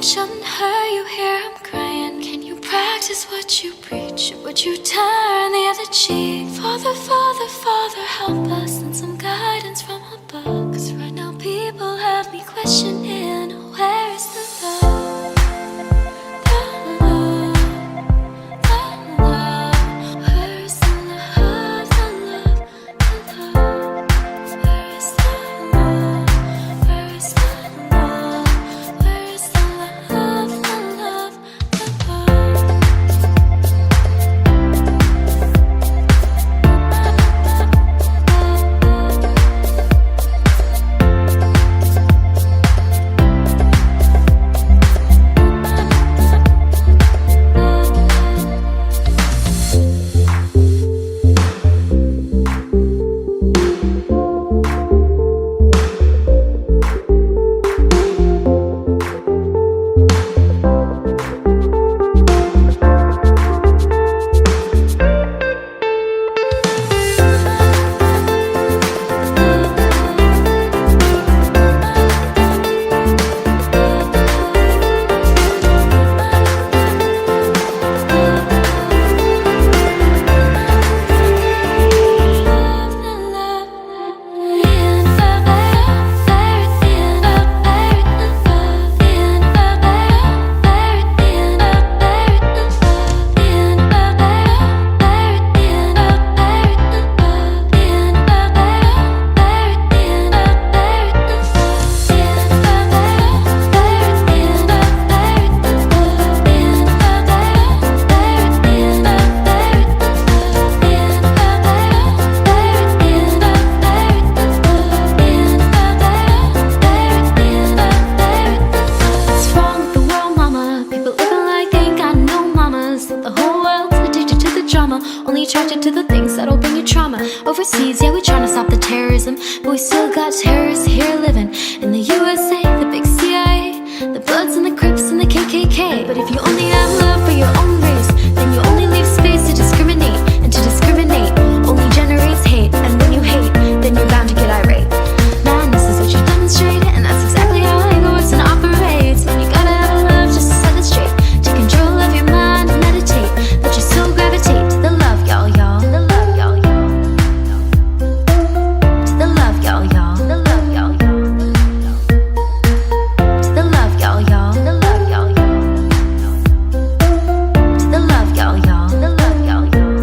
shouldn't hurt you. Here I'm crying. Can you practice what you preach? Or would you turn the other cheek? Father, Father, Father, help us. Send some guidance from above. 'Cause right now people have me questioning, where is the love? The love, the love. Where is the love, the love, the love? Where is the love? Where is the love? Where is the love, the love, the love? Only attracted to the things that'll bring you trauma. Overseas, yeah, we tryna stop the terrorism, but we still got terrorists here living in the USA, the big CIA, the Bloods and the Crips and the KKK. But if you only have love for your own race, then you only leave space to discriminate, and to discriminate only generates hate. And when you hate, then you're bound to get irate. Man, this is what you demonstrate, and that's exactly how anger works and operates. When you gotta have love just to set it straight, take control of your mind and meditate. Let your soul gravitate to the love, y'all, y'all. To the love, y'all, y'all. To the love, y'all, y'all. To the love, y'all, y'all. To the love, y'all, y'all. To the love, y'all, y'all. To the love, y'all, y'all. To the love, y'all, y'all.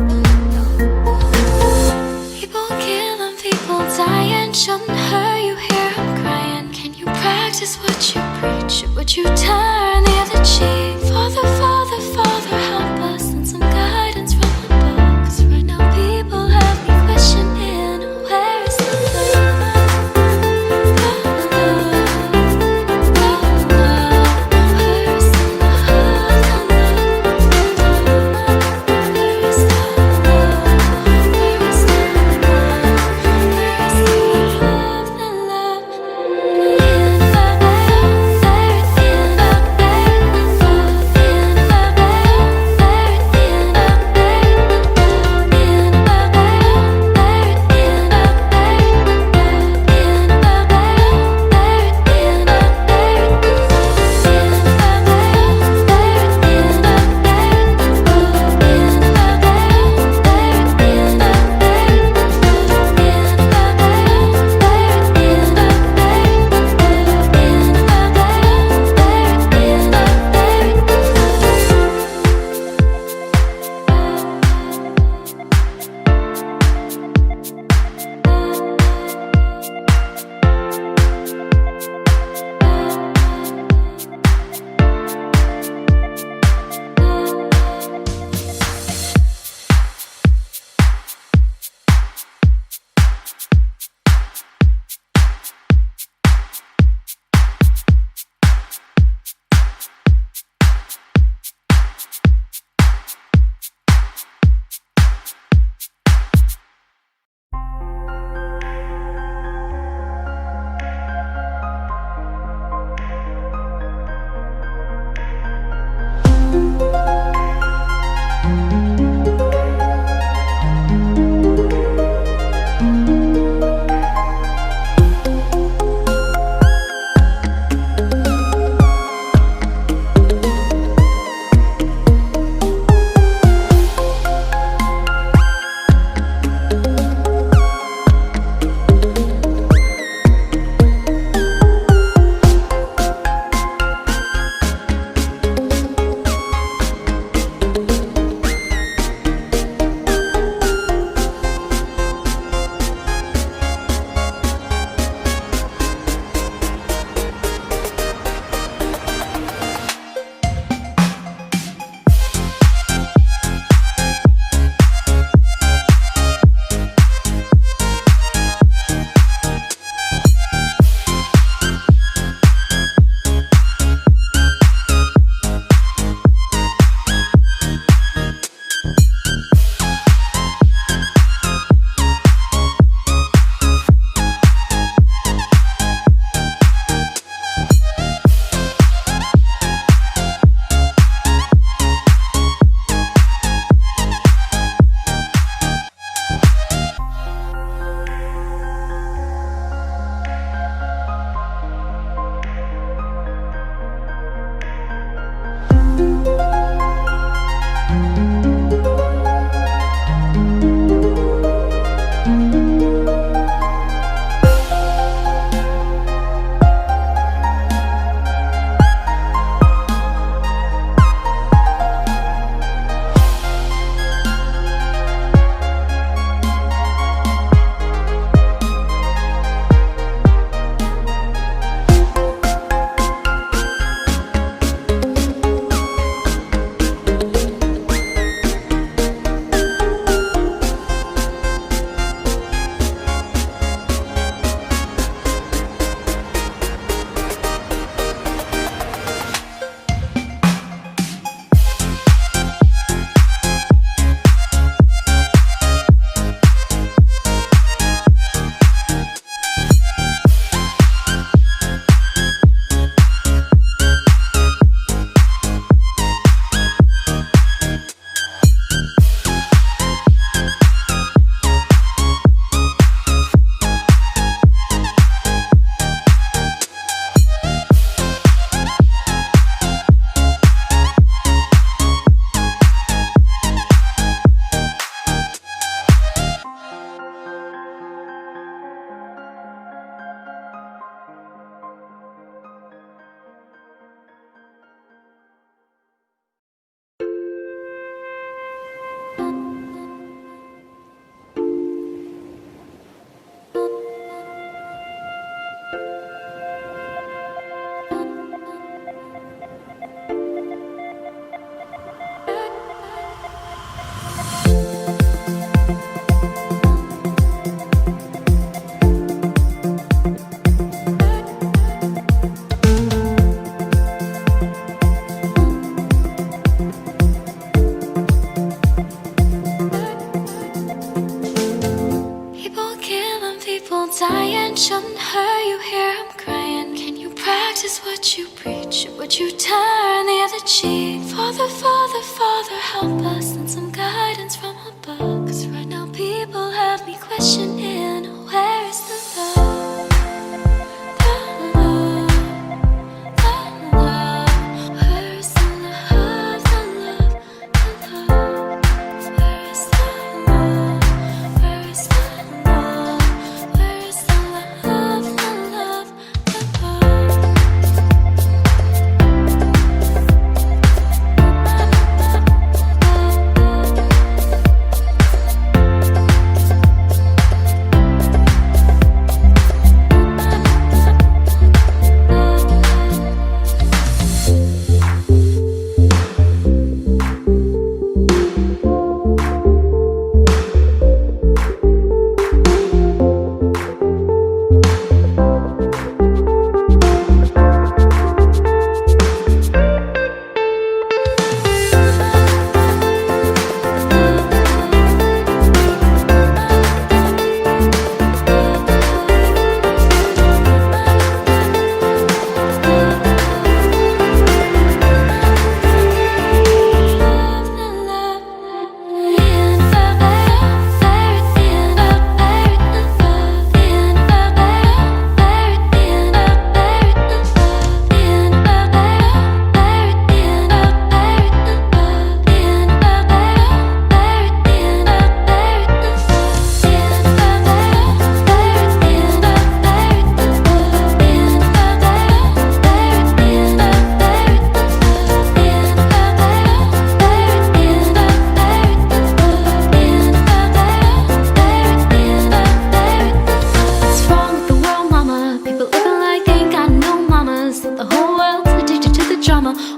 People killing, people dying, shouldn't hurt you. Here I'm crying. Can you practice what you preach? Or would you turn the other cheek? Father, Father, Father, help us. Send some guidance from above. 'Cause right now people have me questioning, where is the love? The love, the love. Where is the love, the love, the love? Where is the love? Where is the love? Where is the love, the love? In the people dying, shouldn't hurt you. Hear I'm crying. Can you practice what you preach? Or would you turn the other cheek? Father, Father, Father, help us, send some guidance from above. 'Cause right now people have me questioning, where is the love? The love, the love. Where is the love, the love, the love? Where is the love? Where is the love? Where is the love, the love, the love?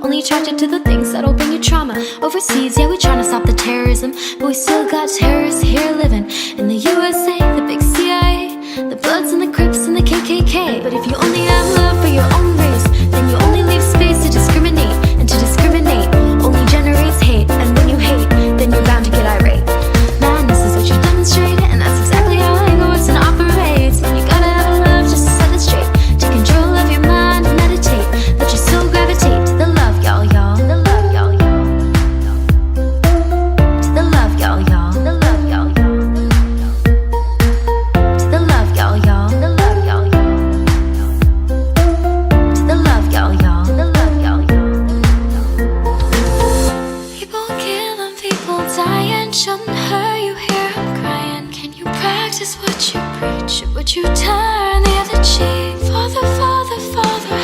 Only attracted to the things that'll bring you trauma. Overseas, yeah, we're trying to stop the terrorism, but we still got terrorists here living in the USA, the big CIA, the Bloods and the Crips and the KKK. But if you only have love for your own race, then you only leave space to discriminate, and to discriminate only generates hate. And when you hate, then you're bound to get irate. Madness is what you demonstrate, and that's exactly how it goes and operates. And you gotta have love just to set it straight, to control of your mind and meditate, let your soul gravitate to the love, y'all, y'all, the love, y'all, y'all, to the love, y'all, y'all, the love, y'all, y'all, to the love, y'all, y'all, the love, y'all, y'all, to the love, y'all, y'all, the love, y'all, y'all. People killing, people dying, shouldn't hurt you. Hear I'm crying. Can you practice what you preach? Or would you turn the other cheek? Father, Father, Father,